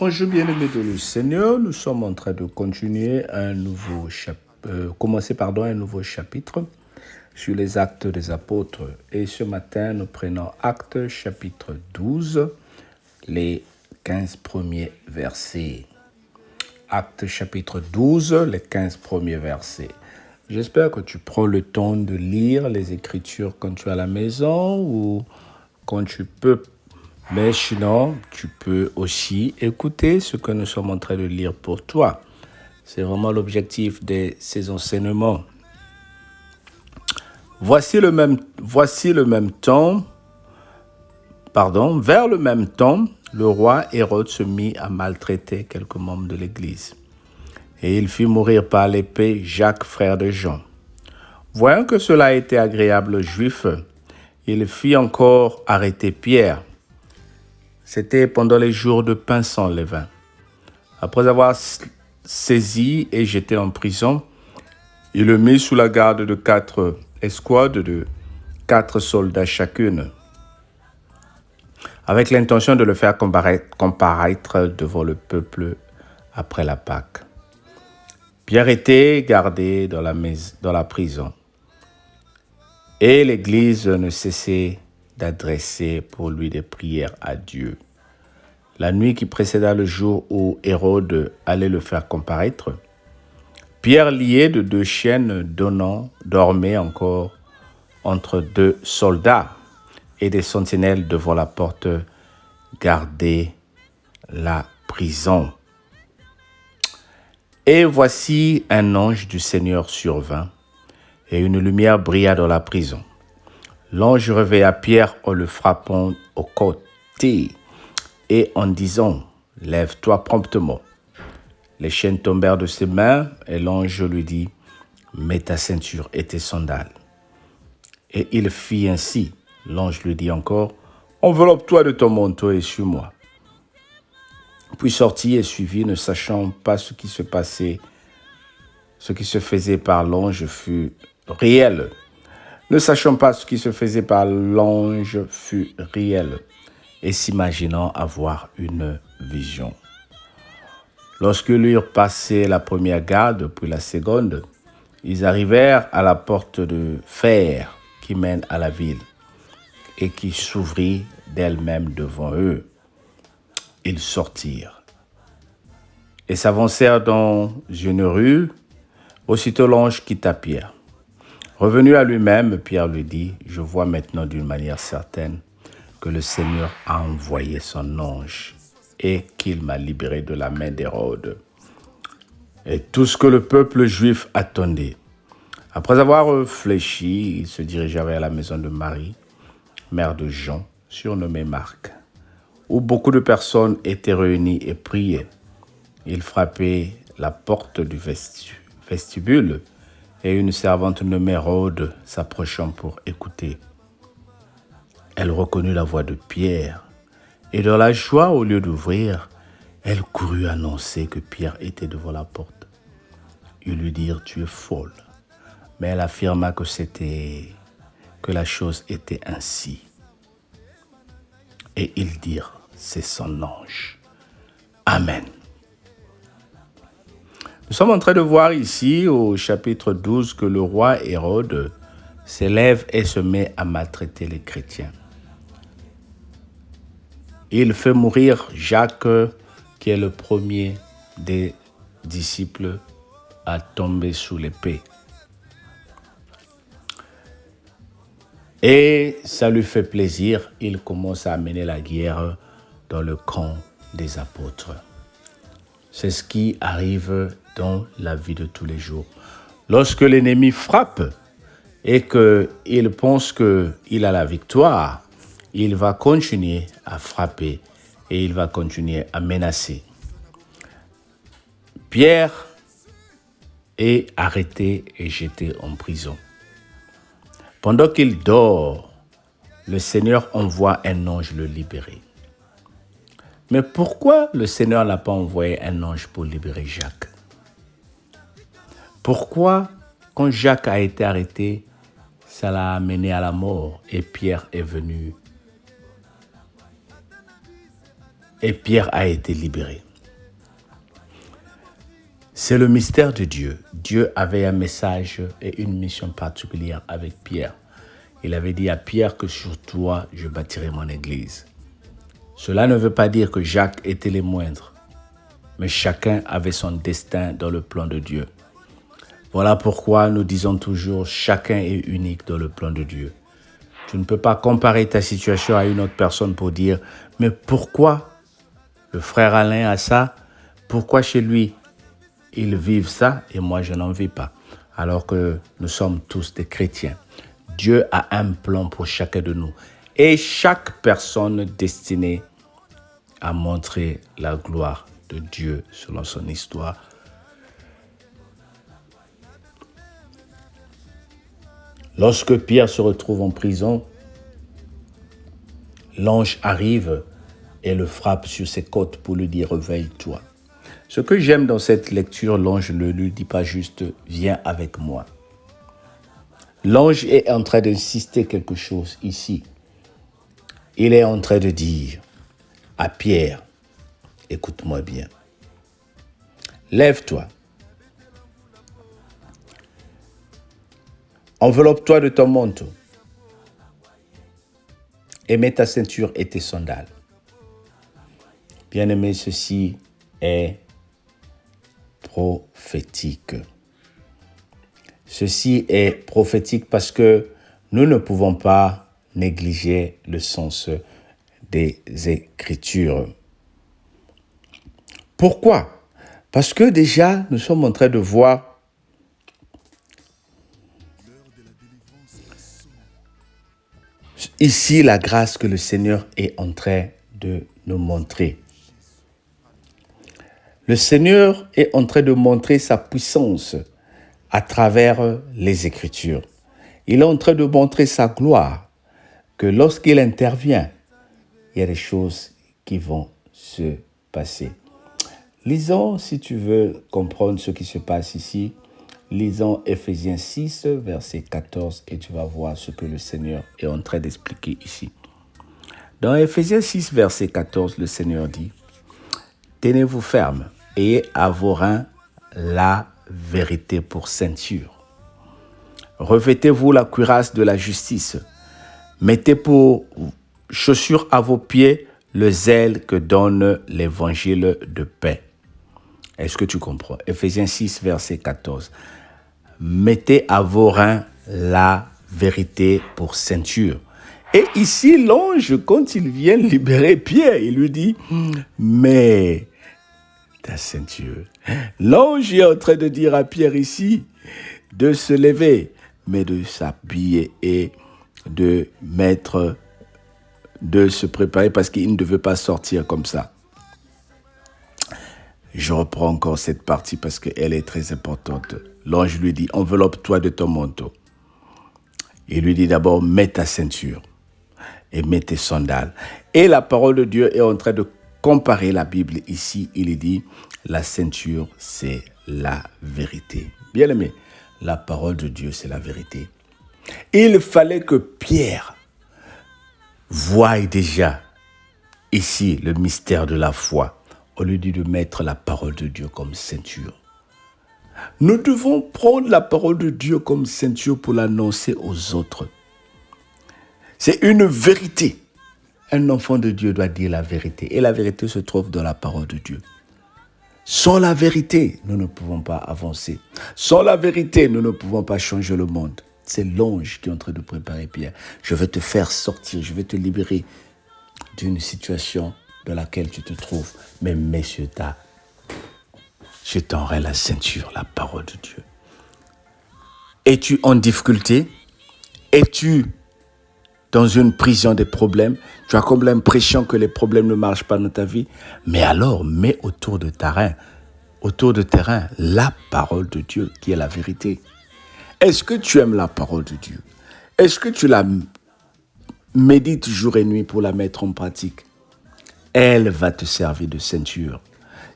Bonjour bien-aimés de le Seigneur, nous sommes en train de continuer commencer un nouveau chapitre sur les actes des apôtres. Et ce matin, nous prenons Actes chapitre 12, les 15 premiers versets. Actes chapitre 12, les 15 premiers versets. J'espère que tu prends le temps de lire les Écritures quand tu es à la maison ou quand tu peux. Mais sinon, tu peux aussi écouter ce que nous sommes en train de lire pour toi. C'est vraiment l'objectif de ces enseignements. Vers le même temps, le roi Hérode se mit à maltraiter quelques membres de l'Église. Et il fit mourir par l'épée Jacques, frère de Jean. Voyant que cela était agréable aux Juifs, il fit encore arrêter Pierre. C'était pendant les jours de pain sans levain. Après avoir saisi et jeté en prison, il le mit sous la garde de 4 escouades de 4 soldats chacune, avec l'intention de le faire comparaître devant le peuple après la Pâque. Pierre était gardé dans la prison, et l'Église ne cessait d'adresser pour lui des prières à Dieu. La nuit qui précéda le jour où Hérode allait le faire comparaître, Pierre, lié de 2 chaînes, dormait encore entre 2 soldats, et des sentinelles devant la porte gardaient la prison. Et voici un ange du Seigneur survint, et une lumière brilla dans la prison. L'ange réveilla Pierre en le frappant au côté et en disant « Lève-toi promptement ». Les chaînes tombèrent de ses mains et l'ange lui dit « Mets ta ceinture et tes sandales ». Et il fit ainsi. L'ange lui dit encore « Enveloppe-toi de ton manteau et suis-moi ». Puis sortit et suivit, ne sachant pas ce qui se faisait par l'ange fut réel. Ne sachant pas ce qui se faisait par l'ange fut réel, et s'imaginant avoir une vision. Lorsqu'ils eurent passé la première garde, puis la seconde, ils arrivèrent à la porte de fer qui mène à la ville, et qui s'ouvrit d'elle-même devant eux. Ils sortirent et s'avancèrent dans une rue. Aussitôt l'ange quitta Pierre. Revenu à lui-même, Pierre lui dit « Je vois maintenant d'une manière certaine que le Seigneur a envoyé son ange et qu'il m'a libéré de la main d'Hérode. » Et tout ce que le peuple juif attendait. Après avoir réfléchi, il se dirigea vers la maison de Marie, mère de Jean, surnommée Marc, où beaucoup de personnes étaient réunies et priaient. Il frappait la porte du vestibule, et une servante nommée Rhode s'approchant pour écouter. Elle reconnut la voix de Pierre, et dans la joie, au lieu d'ouvrir, elle courut annoncer que Pierre était devant la porte. Ils lui dirent « Tu es folle », mais elle affirma que la chose était ainsi. Et ils dirent « C'est son ange ». Amen. Nous sommes en train de voir ici au chapitre 12 que le roi Hérode s'élève et se met à maltraiter les chrétiens. Il fait mourir Jacques, qui est le premier des disciples à tomber sous l'épée. Et ça lui fait plaisir, il commence à mener la guerre dans le camp des apôtres. C'est ce qui arrive dans la vie de tous les jours. Lorsque l'ennemi frappe et qu'il pense qu'il a la victoire, il va continuer à frapper et il va continuer à menacer. Pierre est arrêté et jeté en prison. Pendant qu'il dort, le Seigneur envoie un ange le libérer. Mais pourquoi le Seigneur n'a pas envoyé un ange pour libérer Jacques? Pourquoi, quand Jacques a été arrêté, ça l'a amené à la mort et Pierre est venu et Pierre a été libéré? C'est le mystère de Dieu. Dieu avait un message et une mission particulière avec Pierre. Il avait dit à Pierre que sur toi, je bâtirai mon église. Cela ne veut pas dire que Jacques était les moindres, mais chacun avait son destin dans le plan de Dieu. Voilà pourquoi nous disons toujours, chacun est unique dans le plan de Dieu. Tu ne peux pas comparer ta situation à une autre personne pour dire, mais pourquoi le frère Alain a ça? Pourquoi chez lui, ils vivent ça et moi, je n'en vis pas? Alors que nous sommes tous des chrétiens. Dieu a un plan pour chacun de nous. Et chaque personne destinée à montrer la gloire de Dieu selon son histoire. Lorsque Pierre se retrouve en prison, l'ange arrive et le frappe sur ses côtes pour lui dire « Réveille-toi ». Ce que j'aime dans cette lecture, l'ange ne lui dit pas juste « Viens avec moi ». L'ange est en train d'insister quelque chose ici. Il est en train de dire à Pierre, écoute-moi bien, lève-toi, enveloppe-toi de ton manteau et mets ta ceinture et tes sandales. Bien-aimé, ceci est prophétique. Ceci est prophétique parce que nous ne pouvons pas négliger le sens des Écritures. Pourquoi? Parce que déjà, nous sommes en train de voir ici la grâce que le Seigneur est en train de nous montrer. Le Seigneur est en train de montrer sa puissance à travers les Écritures. Il est en train de montrer sa gloire, que lorsqu'il intervient, il y a des choses qui vont se passer. Lisons, si tu veux comprendre ce qui se passe ici, lisons Éphésiens 6, verset 14, et tu vas voir ce que le Seigneur est en train d'expliquer ici. Dans Éphésiens 6, verset 14, le Seigneur dit « Tenez-vous fermes, ayez à vos reins la vérité pour ceinture. Revêtez-vous la cuirasse de la justice. Mettez pour chaussures à vos pieds le zèle que donne l'évangile de paix. » Est-ce que tu comprends? Éphésiens 6, verset 14. Mettez à vos reins la vérité pour ceinture. Et ici, l'ange, quand il vient libérer Pierre, il lui dit, mais ta ceinture. L'ange est en train de dire à Pierre ici de se lever, mais de s'habiller et de se préparer parce qu'il ne devait pas sortir comme ça. Je reprends encore cette partie parce qu'elle est très importante. L'ange lui dit, enveloppe-toi de ton manteau. Il lui dit d'abord, mets ta ceinture et mets tes sandales. Et la parole de Dieu est en train de comparer la Bible ici. Il dit, la ceinture, c'est la vérité. Bien aimé, la parole de Dieu, c'est la vérité. Il fallait que Pierre voie déjà ici le mystère de la foi. On lui dit de mettre la parole de Dieu comme ceinture. Nous devons prendre la parole de Dieu comme ceinture pour l'annoncer aux autres. C'est une vérité. Un enfant de Dieu doit dire la vérité. Et la vérité se trouve dans la parole de Dieu. Sans la vérité, nous ne pouvons pas avancer. Sans la vérité, nous ne pouvons pas changer le monde. C'est l'ange qui est en train de préparer Pierre. Je vais te faire sortir, je vais te libérer d'une situation dans laquelle tu te trouves. Mais messieurs, je t'enverrai la ceinture, la parole de Dieu. Es-tu en difficulté? Es-tu dans une prison des problèmes? Tu as comme l'impression que les problèmes ne marchent pas dans ta vie? Mais alors, mets autour de terrain, la parole de Dieu qui est la vérité. Est-ce que tu aimes la parole de Dieu? Est-ce que tu la médites jour et nuit pour la mettre en pratique? Elle va te servir de ceinture.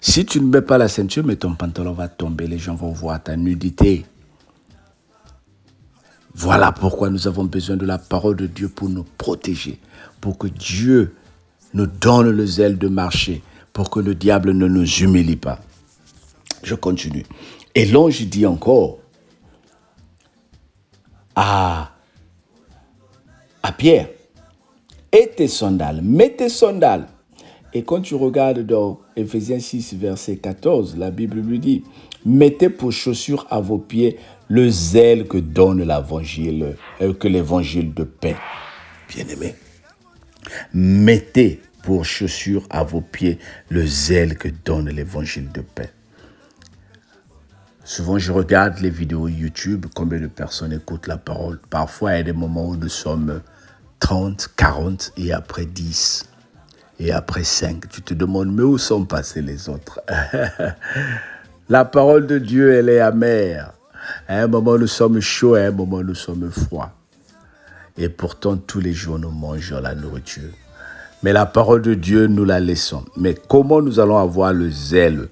Si tu ne mets pas la ceinture, mais ton pantalon va tomber, les gens vont voir ta nudité. Voilà pourquoi nous avons besoin de la parole de Dieu pour nous protéger, pour que Dieu nous donne le zèle de marcher, pour que le diable ne nous humilie pas. Je continue. Et l'ange dit encore à Pierre, et tes sandales, mets tes sandales. Et quand tu regardes dans Éphésiens 6, verset 14, la Bible lui dit, mettez pour chaussure à vos pieds le zèle que donne l'évangile, que l'évangile de paix. Bien-aimé, mettez pour chaussure à vos pieds le zèle que donne l'évangile de paix. Souvent, je regarde les vidéos YouTube, combien de personnes écoutent la parole. Parfois, il y a des moments où nous sommes 30, 40 et après 10 et après 5. Tu te demandes, mais où sont passés les autres? La parole de Dieu, elle est amère. À un moment, nous sommes chauds, à un moment, nous sommes froids. Et pourtant, tous les jours, nous mangeons la nourriture. Mais la parole de Dieu, nous la laissons. Mais comment nous allons avoir le zèle?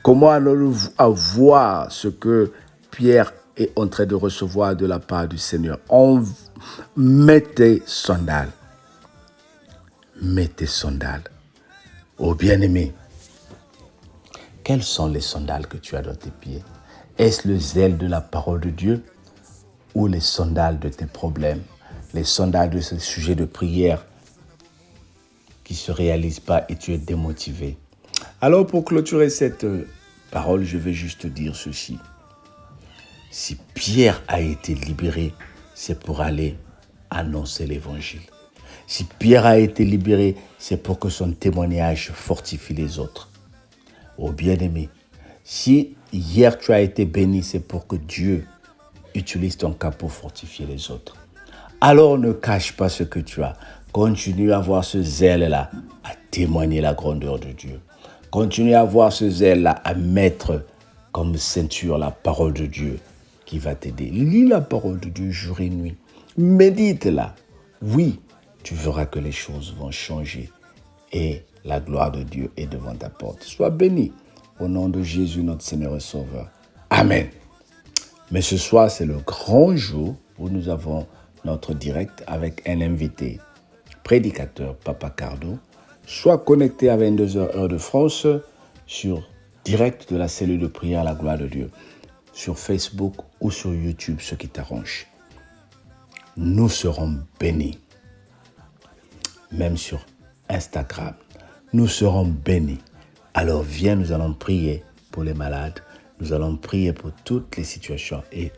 Comment allons-nous avoir ce que Pierre est en train de recevoir de la part du Seigneur? On met tes sandales. Mets tes sandales. Oh bien-aimé, quelles sont les sandales que tu as dans tes pieds? Est-ce le zèle de la parole de Dieu ou les sandales de tes problèmes? Les sandales de ce sujet de prière qui ne se réalisent pas et tu es démotivé? Alors pour clôturer cette parole, je vais juste dire ceci. Si Pierre a été libéré, c'est pour aller annoncer l'évangile. Si Pierre a été libéré, c'est pour que son témoignage fortifie les autres. Oh bien-aimé, si hier tu as été béni, c'est pour que Dieu utilise ton cas pour fortifier les autres. Alors ne cache pas ce que tu as. Continue à avoir ce zèle-là, à témoigner la grandeur de Dieu. Continue à avoir ce zèle-là, à mettre comme ceinture la parole de Dieu qui va t'aider. Lis la parole de Dieu jour et nuit. Médite-la. Oui, tu verras que les choses vont changer et la gloire de Dieu est devant ta porte. Sois béni au nom de Jésus, notre Seigneur et Sauveur. Amen. Mais ce soir, c'est le grand jour où nous avons notre direct avec un invité, prédicateur Papa Cardo. Sois connecté à 22h heure de France sur direct de la cellule de prière à la gloire de Dieu, sur Facebook ou sur YouTube, ce qui t'arrange. Nous serons bénis. Même sur Instagram, nous serons bénis. Alors viens, nous allons prier pour les malades. Nous allons prier pour toutes les situations et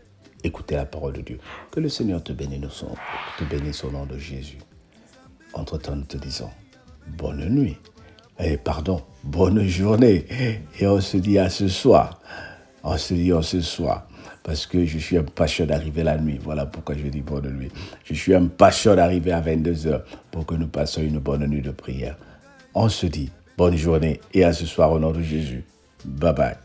écouter la parole de Dieu. Que le Seigneur te bénisse au nom de Jésus. Entre-temps, nous te disons bonne nuit. Bonne journée. Et on se dit à ce soir. On se dit à ce soir. Parce que je suis impatient d'arriver la nuit. Voilà pourquoi je dis bonne nuit. Je suis impatient d'arriver à 22h pour que nous passions une bonne nuit de prière. On se dit bonne journée et à ce soir au nom de Jésus. Bye bye.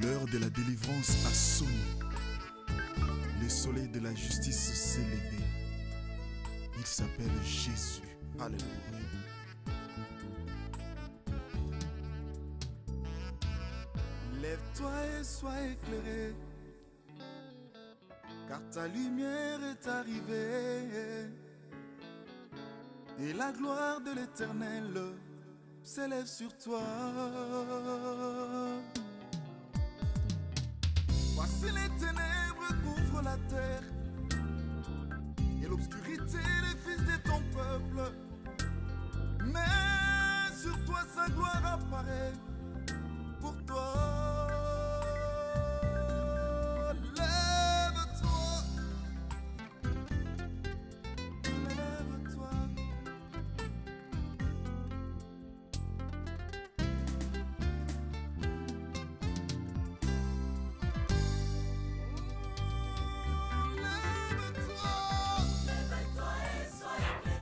L'heure de la délivrance a sonné. Le soleil de la justice s'est levé. Il s'appelle Jésus. Alléluia. Lève-toi et sois éclairé, car ta lumière est arrivée. Et la gloire de l'Éternel s'élève sur toi. Voici les ténèbres couvrent la terre, et l'obscurité les fils de ton peuple. Mais sur toi sa gloire apparaît.